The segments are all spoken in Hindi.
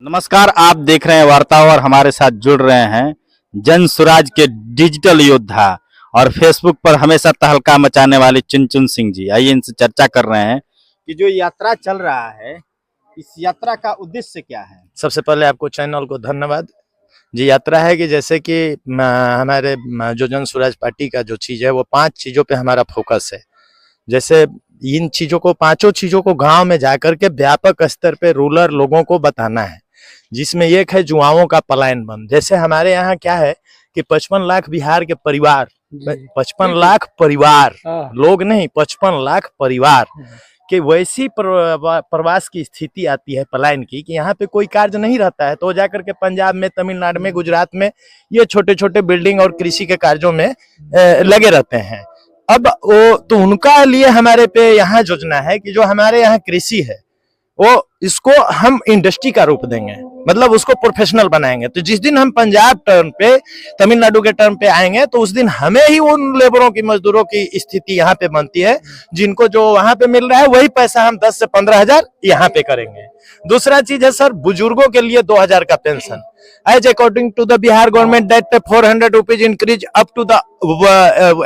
नमस्कार, आप देख रहे हैं वार्ता और हमारे साथ जुड़ रहे हैं जन सुराज के डिजिटल योद्धा और फेसबुक पर हमेशा तहलका मचाने वाले चुनचुन सिंह जी। आइए इनसे चर्चा कर रहे हैं कि जो यात्रा चल रहा है, इस यात्रा का उद्देश्य क्या है। सबसे पहले आपको चैनल को धन्यवाद जी। यात्रा है कि जैसे कि हमारे जो जन सुराज पार्टी का जो चीज है वो 5 चीजों पे हमारा फोकस है। जैसे इन चीजों को, 5 चीजों को गांव में जाकर के व्यापक स्तर पे रूरल लोगों को बताना है, जिसमें एक है जुआओं का पलायन बंद। जैसे हमारे यहाँ क्या है कि 55 लाख बिहार के परिवार, 55 लाख परिवार, लोग नहीं, 55 लाख परिवार कि वैसी प्रवास की स्थिति आती है पलायन की कि यहाँ पे कोई कार्य नहीं रहता है, तो जाकर के पंजाब में, तमिलनाडु में, गुजरात में ये छोटे छोटे बिल्डिंग और कृषि के कार्यों में लगे रहते हैं। अब वो तो उनका लिए हमारे पे यहाँ योजना है कि जो हमारे यहाँ कृषि है वो इसको हम इंडस्ट्री का रूप देंगे, मतलब उसको प्रोफेशनल बनाएंगे। तो जिस दिन हम पंजाब टर्न पे, तमिलनाडु के टर्न पे आएंगे तो उस दिन हमें ही उन लेबरों की, मजदूरों की स्थिति यहाँ पे बनती है, जिनको जो वहां पे मिल रहा है वही पैसा हम 10 से 15 हजार यहाँ पे करेंगे। दूसरा चीज है सर, बुजुर्गों के लिए 2000 का pension. As according to the Bihar government that 400 rupees increase up to the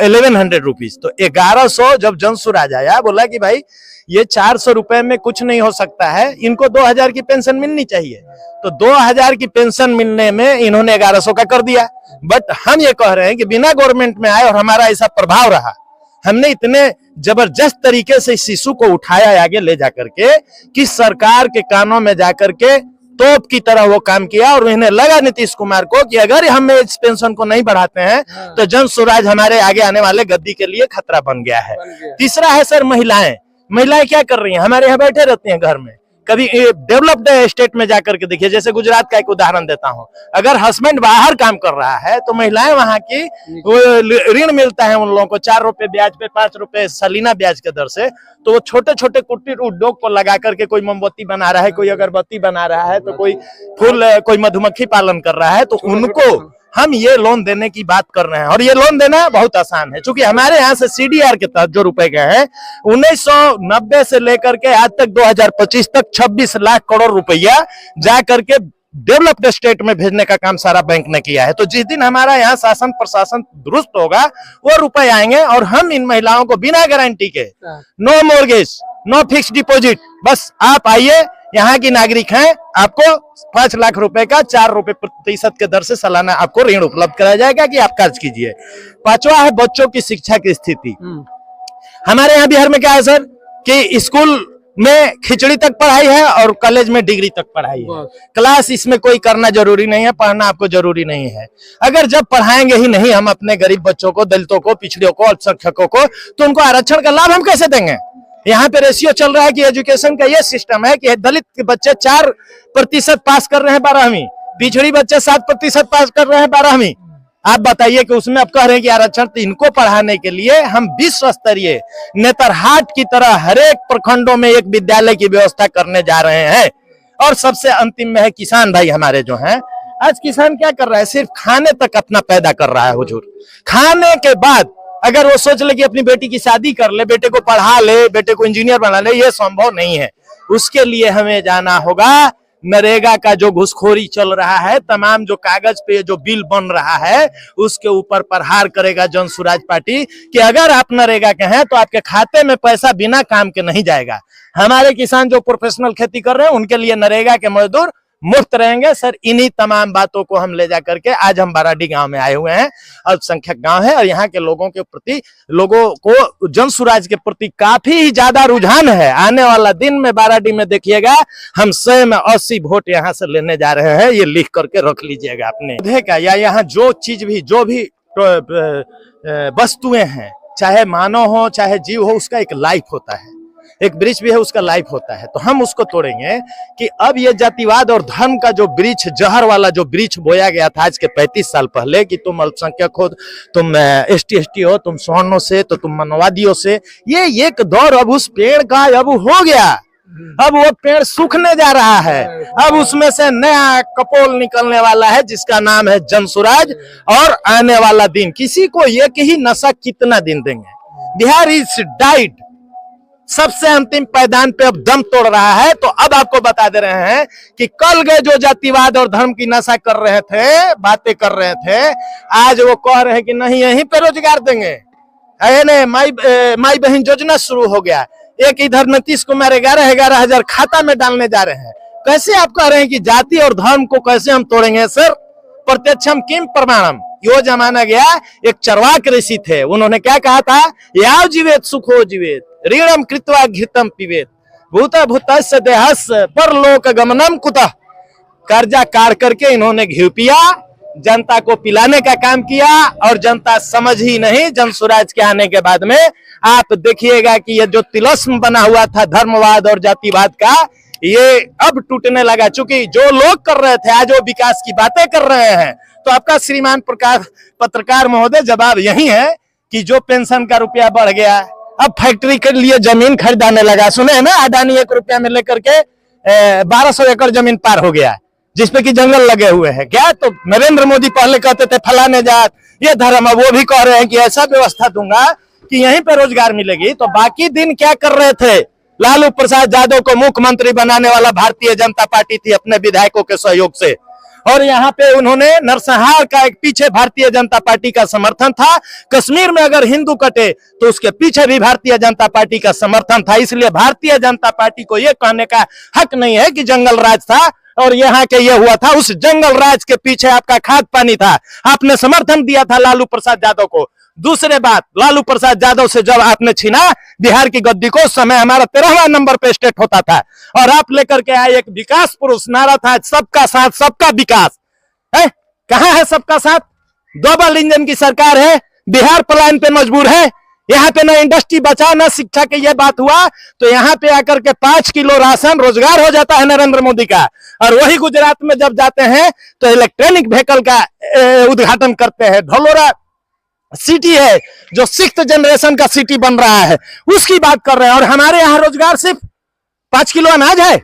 1100 rupees. तो 1100 जब जन सुराज आया, बोला कि भाई ये 400 रुपए में कुछ नहीं हो सकता है, इनको 2000 की पेंशन मिलनी चाहिए। तो 2000 की पेंशन मिलने में इन्होंने 1100 का कर दिया। बट हम ये कह रहे हैं कि बिना गवर्नमेंट में आए और हमारा ऐसा प्रभाव रहा, हमने इतने जबरदस्त तरीके से इस इशू को उठाया आगे ले जाकर के कि सरकार के कानों में जाकर के तोप की तरह वो काम किया, और इन्हें लगा नीतीश कुमार को कि अगर हम इस पेंशन को नहीं बढ़ाते हैं तो जन सुराज हमारे आगे आने वाले गद्दी के लिए खतरा बन गया है। तीसरा है सर, महिलाएं क्या कर रही हैं, हमारे यहाँ बैठे रहती हैं घर में। कभी डेवलप्ड स्टेट में जाकर के देखिए, जैसे गुजरात का एक उदाहरण देता हूं, अगर हस्बैंड बाहर काम कर रहा है तो महिलाएं वहां की ऋण मिलता है उन लोगों को 4 रुपए ब्याज पे, 5 रुपए सालाना ब्याज के दर से। तो वो छोटे छोटे कुटीर उद्योग को लगा करके कोई मोमबत्ती बना रहा है, कोई अगरबत्ती बना रहा है, तो कोई फूल, कोई मधुमक्खी पालन कर रहा है, तो उनको हम ये लोन देने की बात कर रहे हैं। और ये लोन देना बहुत आसान है, क्योंकि हमारे यहाँ से CDR के तहत जो रुपए गए हैं 1990 से लेकर के आज तक 2025 तक 26 लाख करोड़ रुपया जा करके डेवलप्ड स्टेट में भेजने का काम सारा बैंक ने किया है। तो जिस दिन हमारा यहाँ शासन प्रशासन दुरुस्त होगा, वो रुपए आएंगे और हम इन महिलाओं को बिना गारंटी के, no mortgage, no fix deposit, बस आप आइए, यहाँ की नागरिक हैं, आपको 5 लाख रुपए का 4 रुपए प्रतिशत के दर से सालाना आपको ऋण उपलब्ध कराया जाएगा कि आप कर्ज कीजिए। 5वां है बच्चों की शिक्षा की स्थिति। हमारे यहाँ बिहार में क्या है सर कि स्कूल में खिचड़ी तक पढ़ाई है और कॉलेज में डिग्री तक पढ़ाई है। क्लास इसमें कोई करना जरूरी नहीं है, पढ़ना आपको जरूरी नहीं है। अगर जब पढ़ाएंगे ही नहीं हम अपने गरीब बच्चों को, दलितों को, पिछड़ियों को, अल्पसंख्यकों को, तो उनको आरक्षण का लाभ हम कैसे देंगे। यहाँ पे रेशियो चल रहा है कि एजुकेशन का ये सिस्टम है कि दलित के बच्चे 4% पास कर रहे हैं 12वीं, पिछड़ी बच्चे 7% पास कर रहे हैं 12वीं। आप बताइए कि उसमें आप कह रहे हैं कि आरक्षण। तो इनको पढ़ाने के लिए हम विश्व स्तरीय नेतरहाट की तरह हर एक प्रखंडों में एक विद्यालय की व्यवस्था करने जा रहे हैं। और सबसे अंतिम में है किसान भाई हमारे जो हैं। आज किसान क्या कर रहा है, सिर्फ खाने तक अपना पैदा कर रहा है हुजूर। खाने के बाद अगर वो सोच ले कि अपनी बेटी की शादी कर ले, बेटे को पढ़ा ले, बेटे को इंजीनियर बना ले, ये संभव नहीं है। उसके लिए हमें जाना होगा। नरेगा का जो घुसखोरी चल रहा है, तमाम जो कागज पे जो बिल बन रहा है, उसके ऊपर प्रहार करेगा जन सुराज पार्टी कि अगर आप नरेगा के हैं तो आपके खाते में पैसा बिना काम के नहीं जाएगा। हमारे किसान जो प्रोफेशनल खेती कर रहे हैं उनके लिए नरेगा के मजदूर मुफ्त रहेंगे। सर, इन्हीं तमाम बातों को हम ले जा करके आज हम बाराडी गांव में आए हुए हैं। अल्पसंख्यक गांव है और यहाँ के लोगों के प्रति, लोगों को जन सुराज के प्रति काफी ही ज्यादा रुझान है। आने वाला दिन में बाराडी में देखिएगा, हम 100 में 80 वोट यहाँ से लेने जा रहे हैं। ये लिख करके रख लीजिएगा अपने का। या यहाँ जो चीज भी, जो भी वस्तुएं हैं, चाहे मानव हो चाहे जीव हो, उसका एक लाइफ होता है, एक वृक्ष भी है उसका लाइफ होता है। तो हम उसको तोड़ेंगे कि अब ये जातिवाद और धर्म का जो वृक्ष, जहर वाला जो वृक्ष बोया गया था आज के 35 साल पहले कि तुम अल्पसंख्यक हो, तुम ST हो, तुम सवर्णों से, तो तुम मनवादियों से, ये एक दौर अब उस पेड़ का अब हो गया। अब वो पेड़ सूखने जा रहा है। अब उसमें से नया कपोल निकलने वाला है जिसका नाम है जन सुराज। और आने वाला दिन, किसी को एक ही नशा कितना दिन देंगे। बिहार इज डाइड सबसे अंतिम पायदान पे अब दम तोड़ रहा है। तो अब आपको बता दे रहे हैं कि कल गए जो जातिवाद और धर्म की नशा कर रहे थे, बातें कर रहे थे, आज वो कह रहे हैं कि नहीं यहीं पे रोजगार देंगे। माई बहन योजना शुरू हो गया। एक इधर नीतीश कुमार 11,000 खाता में डालने जा रहे हैं। कैसे आप कह रहे हैं कि जाति और धर्म को कैसे हम तोड़ेंगे सर? प्रत्यक्षम किम प्रमाणम, यो जमाना गया। एक चरवाक ऋषि थे, उन्होंने क्या कहा था? याव जीवेत सुखो जीवेत ऋणम कृत्वा घृतम पिबेत भूत भूतस्य देहस्य परलोक गमनम कुतः। कर्जा काट करके इन्होंने घी पिया, जनता को पिलाने का काम किया, और जनता समझ ही नहीं। जन स्वराज के आने के बाद में आप देखिएगा कि ये जो तिलस्म बना हुआ था धर्मवाद और जातिवाद का, ये अब टूटने लगा। चूंकि जो लोग कर रहे थे आज वो विकास की बातें कर रहे हैं। तो आपका श्रीमान प्रकाश पत्रकार महोदय जवाब यही है कि जो पेंशन का रुपया बढ़ गया, अब फैक्ट्री के लिए जमीन खरीदाने लगा। सुने हैं ना, अडानी 1 रुपया में लेकर के 1200 एकड़ जमीन पार हो गया, जिसपे कि जंगल लगे हुए हैं। क्या तो नरेंद्र मोदी पहले कहते थे फलाने जात ये धर्म, अब वो भी कह रहे हैं कि ऐसा व्यवस्था दूंगा कि यहीं पे रोजगार मिलेगी। तो बाकी दिन क्या कर रहे थे? लालू प्रसाद यादव को मुख्यमंत्री बनाने वाला भारतीय जनता पार्टी थी अपने विधायकों के सहयोग से, और यहाँ पे उन्होंने नरसंहार का एक पीछे भारतीय जनता पार्टी का समर्थन था। कश्मीर में अगर हिंदू कटे तो उसके पीछे भी भारतीय जनता पार्टी का समर्थन था। इसलिए भारतीय जनता पार्टी को यह कहने का हक नहीं है कि जंगल राज था और यहाँ के ये हुआ था। उस जंगल राज के पीछे आपका खाद पानी था, आपने समर्थन दिया था लालू प्रसाद यादव को। दूसरे बात, लालू प्रसाद यादव से जब आपने छीना बिहार की गद्दी को, उस समय हमारा 13वां नंबर पे स्टेट होता था, और आप लेकर के आए एक विकास पुरुष नारा था, सबका साथ सबका विकास है। कहां है सबका साथ? डबल इंजन की सरकार है, बिहार पलायन पे मजबूर है। यहाँ पे ना इंडस्ट्री बचा ना शिक्षा की ये बात हुआ, तो यहाँ पे आकर के 5 किलो राशन रोजगार हो जाता है नरेंद्र मोदी का। और वही गुजरात में जब जाते हैं तो इलेक्ट्रॉनिक व्हीकल का उद्घाटन करते हैं। धलोरा सिटी है जो 6th जनरेशन का सिटी बन रहा है, उसकी बात कर रहे हैं। और हमारे यहाँ रोजगार सिर्फ 5 किलो अनाज है।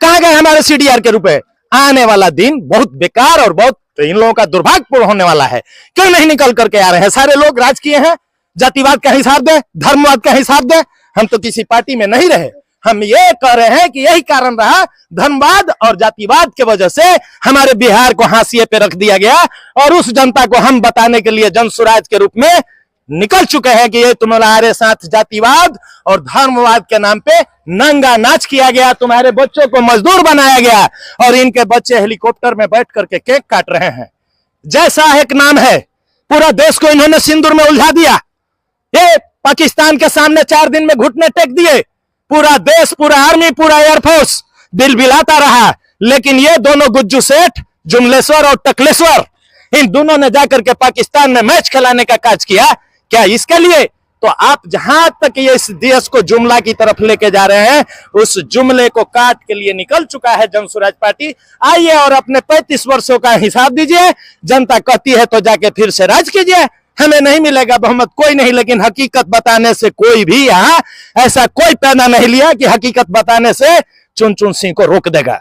कहां गए हमारे सीडीआर के रुपए? आने वाला दिन बहुत बेकार और बहुत इन लोगों का दुर्भाग्यपूर्ण होने वाला है। क्यों नहीं निकल करके आ रहे हैं? सारे लोग राजकीय हैं, जातिवाद का हिसाब दे, धर्मवाद का हिसाब दे। हम तो किसी पार्टी में नहीं रहे। हम ये कह रहे हैं कि यही कारण रहा, धर्मवाद और जातिवाद के वजह से हमारे बिहार को हाशिए पे रख दिया गया। और उस जनता को हम बताने के लिए जन स्वराज के रूप में निकल चुके हैं कि ये तुम्हारे साथ जातिवाद और धर्मवाद के नाम पे नंगा नाच किया गया, तुम्हारे बच्चों को मजदूर बनाया गया, और इनके बच्चे हेलीकॉप्टर में बैठ करके केक काट रहे हैं। जैसा एक नाम है, पूरा देश को इन्होंने सिंदूर में उलझा दिया। ये पाकिस्तान के सामने 4 दिन में घुटने टेक दिए। पूरा देश, पूरा आर्मी, पूरा एयरफोर्स बिलबिलाता रहा। लेकिन ये दोनों गुज्जू सेठ, जुमलेश्वर और टकलेश्वर, इन दोनों ने जाकर के पाकिस्तान में मैच खिलाने का काज किया। क्या इसके लिए? तो आप जहां तक ये इस देश को जुमला की तरफ लेके जा रहे हैं, उस जुमले को काट के लिए निकल चुका है जन स्वराज पार्टी। आइए और अपने 35 वर्षों का हिसाब दीजिए। जनता कहती है तो जाके फिर से राज कीजिए। हमें नहीं मिलेगा बहुमत, कोई नहीं, लेकिन हकीकत बताने से कोई भी यहाँ ऐसा कोई पैदा नहीं लिया कि हकीकत बताने से चुन चुन सिंह को रोक देगा।